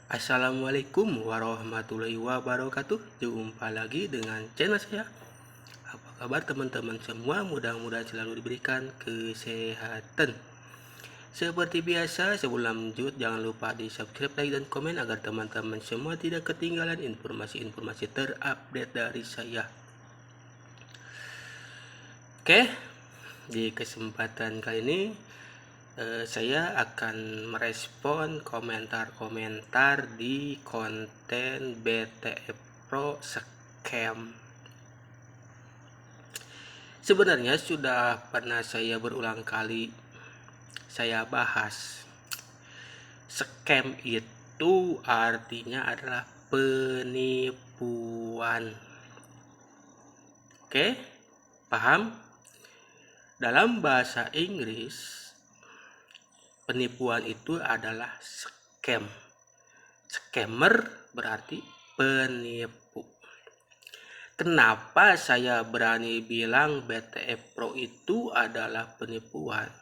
Assalamualaikum warahmatullahi wabarakatuh. Jumpa lagi dengan channel saya. Apa kabar teman-teman semua? Mudah-mudahan selalu diberikan kesehatan. Seperti biasa, sebelum lanjut jangan lupa di subscribe, like, dan komen agar teman-teman semua tidak ketinggalan informasi-informasi terupdate dari saya. Oke, di kesempatan kali ini saya akan merespon komentar-komentar di konten BTF Pro Scam. Sebenarnya sudah pernah saya berulang kali saya bahas. Scam itu artinya adalah penipuan. Oke, paham? Dalam bahasa Inggris, penipuan itu adalah scam. Scammer berarti penipu. Kenapa saya berani bilang BTF Pro itu adalah penipuan?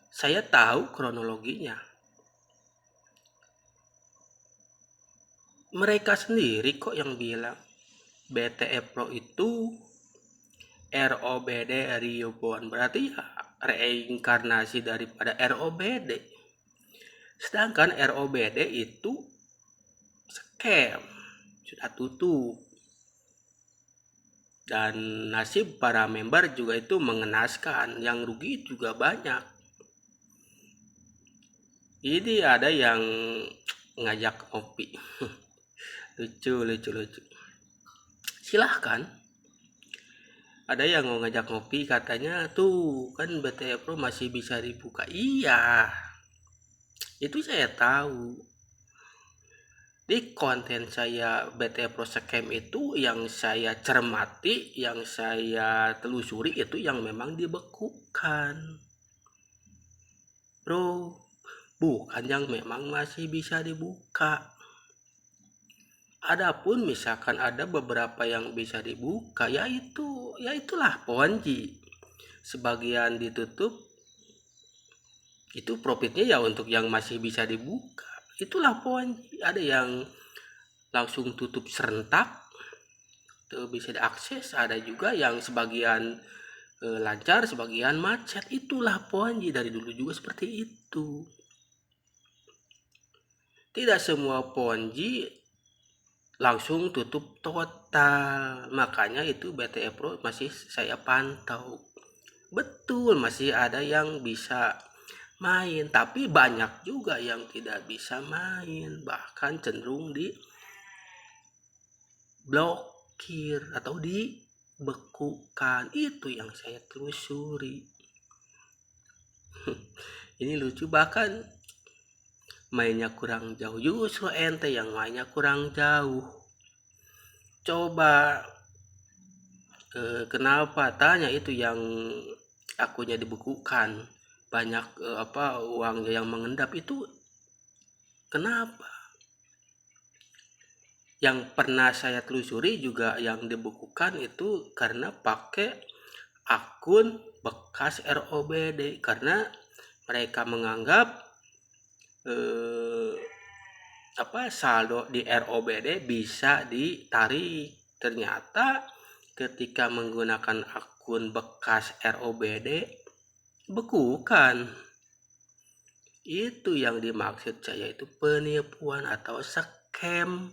Saya tahu kronologinya. Mereka sendiri kok yang bilang BTF Pro itu ROBD Reborn, berarti ya reinkarnasi daripada ROBD. Sedangkan ROBD itu scam, sudah tutup. Dan nasib para member juga itu mengenaskan, yang rugi juga banyak. Ini ada yang ngajak ngopi. lucu. Silahkan. Ada yang mau ngajak ngopi, katanya tuh kan BTF Pro masih bisa dibuka. Iya, itu saya tahu. Di konten saya BTF Pro Scam itu yang saya cermati, yang saya telusuri itu yang memang dibekukan, bro, bukan yang memang masih bisa dibuka. Adapun misalkan ada beberapa yang bisa dibuka, yaitulah Ponzi. Sebagian ditutup, itu profitnya ya untuk yang masih bisa dibuka. Itulah Ponzi. Ada yang langsung tutup serentak, itu bisa diakses. Ada juga yang sebagian lancar, sebagian macet. Itulah Ponzi, dari dulu juga seperti itu. Tidak semua Ponzi langsung tutup total. Makanya itu BTF Pro masih saya pantau. Betul, masih ada yang bisa main, tapi banyak juga yang tidak bisa main, bahkan cenderung di blokir atau dibekukan. Itu yang saya telusuri. Ini lucu, bahkan mainnya kurang jauh, justru ente yang mainnya kurang jauh. Coba kenapa tanya itu yang akunnya dibekukan, banyak uangnya yang mengendap, itu kenapa? Yang pernah saya telusuri juga yang dibekukan itu karena pakai akun bekas ROBD, karena mereka menganggap saldo di ROBD bisa ditarik. Ternyata ketika menggunakan akun bekas ROBD, bekukan. Itu yang dimaksud saya itu penipuan atau scam.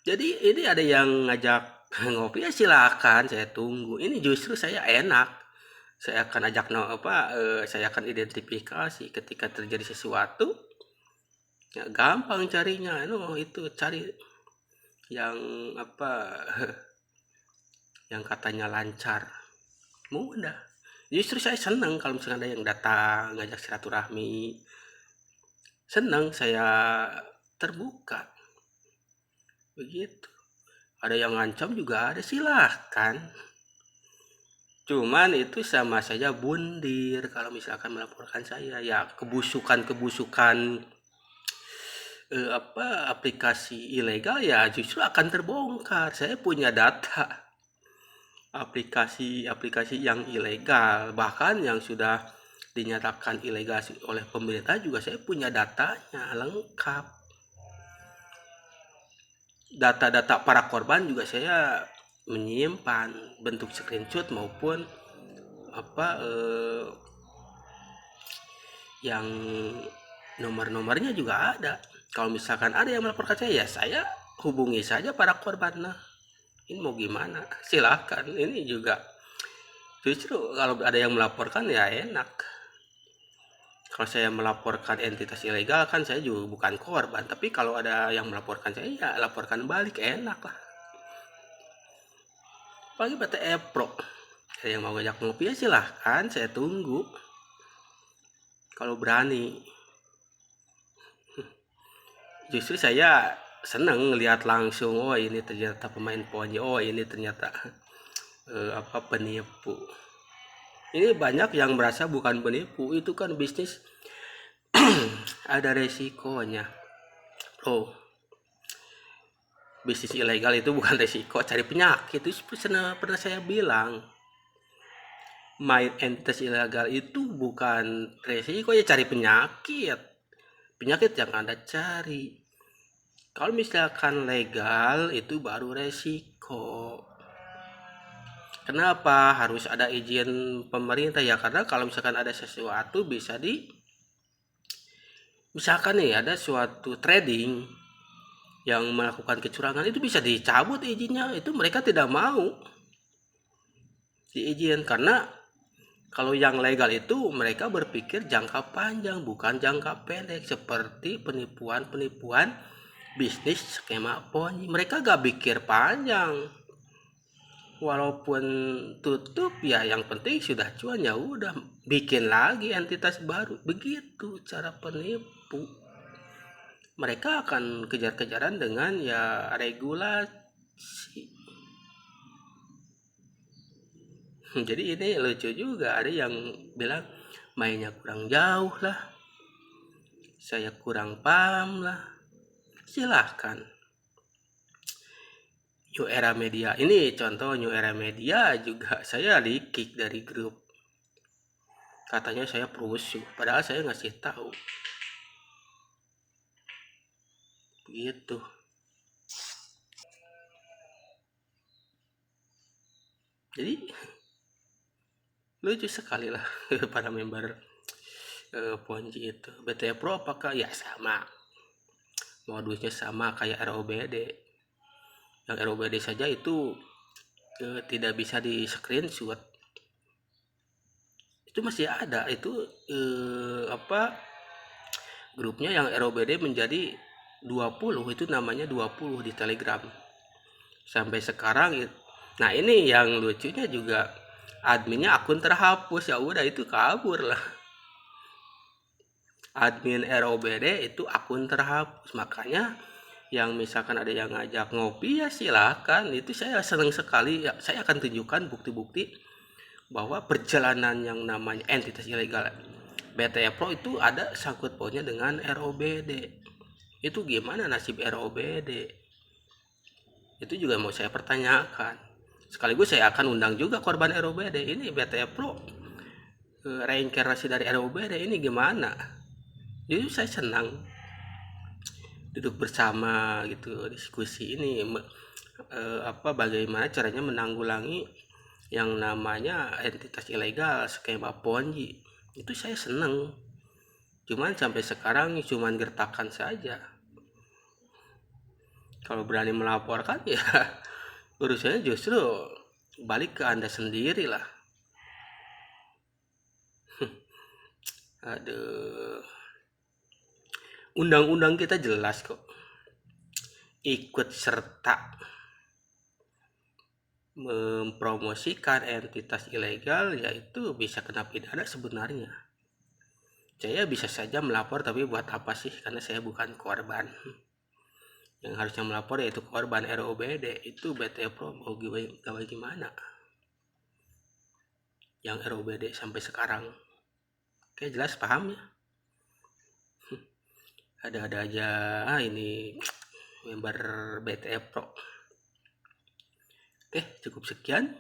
Jadi ini ada yang ngajak ngopi, ya silakan, saya tunggu. Ini justru saya enak. Saya akan ajak saya akan identifikasi ketika terjadi sesuatu. Ya gampang carinya. Itu cari yang yang katanya lancar. Mudah. Justru saya senang kalau misalnya ada yang datang ngajak silaturahmi. Senang, saya terbuka. Begitu. Ada yang ngancam juga ada, silahkan. Cuman itu sama saja bundir kalau misalkan melaporkan saya. Ya kebusukan aplikasi ilegal ya justru akan terbongkar. Saya punya data aplikasi yang ilegal, bahkan yang sudah dinyatakan ilegal oleh pemerintah juga saya punya datanya lengkap. Data-data para korban juga saya menyimpan bentuk screenshot maupun yang nomor-nomornya juga ada. Kalau misalkan ada yang melaporkan saya, ya saya hubungi saja para korban. Nah, ini mau gimana? Silahkan. Ini juga justru kalau ada yang melaporkan ya enak. Kalau saya melaporkan entitas ilegal kan saya juga bukan korban, tapi kalau ada yang melaporkan saya ya laporkan balik, enak lah. Apalagi BTE Pro, ada yang mau ngajak ngopi ya silahkan, saya tunggu kalau berani. Justru saya seneng ngelihat langsung, oh ini ternyata pemain Ponji, oh ini ternyata penipu. Ini banyak yang merasa bukan penipu, itu kan bisnis ada resikonya. Oh, bisnis ilegal itu bukan resiko, cari penyakit. Itu pernah saya bilang, main entitas ilegal itu bukan resiko, ya cari penyakit. Penyakit yang Anda cari. Kalau misalkan legal itu baru resiko. Kenapa harus ada izin pemerintah? Ya karena kalau misalkan ada sesuatu bisa misalkan nih ada suatu trading yang melakukan kecurangan, itu bisa dicabut izinnya. Itu mereka tidak mau diizin karena kalau yang legal itu mereka berpikir jangka panjang bukan jangka pendek, seperti penipuan bisnis skema Ponzi. Mereka gak pikir panjang, walaupun tutup ya yang penting sudah cuan, ya udah bikin lagi entitas baru. Begitu cara penipu. Mereka akan kejar-kejaran dengan ya regulasi. Jadi ini lucu juga, ada yang bilang mainnya kurang jauh lah, saya kurang paham lah. Silahkan. New Era Media ini contoh, New Era Media juga saya di-kick dari grup. Katanya saya perusuh, padahal saya ngasih tahu. Begitu. Jadi lucu sekali lah para member Ponzi itu. BTE Pro apakah ya sama, modusnya sama kayak ROBD. Yang ROBD saja itu tidak bisa di screenshot, itu masih ada itu grupnya yang ROBD menjadi 20, itu namanya 20 di Telegram sampai sekarang. Nah ini yang lucunya juga, adminnya akun terhapus, ya udah itu kabur lah. Admin ROBD itu akun terhapus, makanya yang misalkan ada yang ngajak ngopi ya silakan, itu saya senang sekali ya. Saya akan tunjukkan bukti-bukti bahwa perjalanan yang namanya entitas ilegal BTE Pro itu ada sangkut pautnya dengan ROBD. Itu gimana nasib ROBD? Itu juga mau saya pertanyakan. Sekaligus saya akan undang juga korban ROBD. Ini BTE Pro reinkarnasi dari ROBD ini gimana? Jadi saya senang duduk bersama gitu, diskusi ini bagaimana caranya menanggulangi yang namanya entitas ilegal skema Ponzi. Itu saya seneng, cuman sampai sekarang cuman gertakan saja. Kalau berani melaporkan ya urusannya justru balik ke Anda sendiri lah. Aduh, undang-undang kita jelas kok, ikut serta mempromosikan entitas ilegal yaitu bisa kena pidana sebenarnya. Saya bisa saja melapor, tapi buat apa sih? Karena saya bukan korban. Yang harusnya melapor yaitu korban ROBD. Itu BTE Pro mau gimana? Yang ROBD sampai sekarang. Oke, jelas paham ya? Ada-ada aja ini member BTE Pro. Oke, cukup sekian.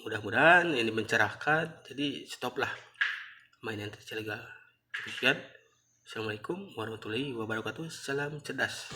mudah-mudahan ini mencerahkan, jadi stoplah main yang ilegal. Sekian, assalamualaikum warahmatullahi wabarakatuh, salam cerdas.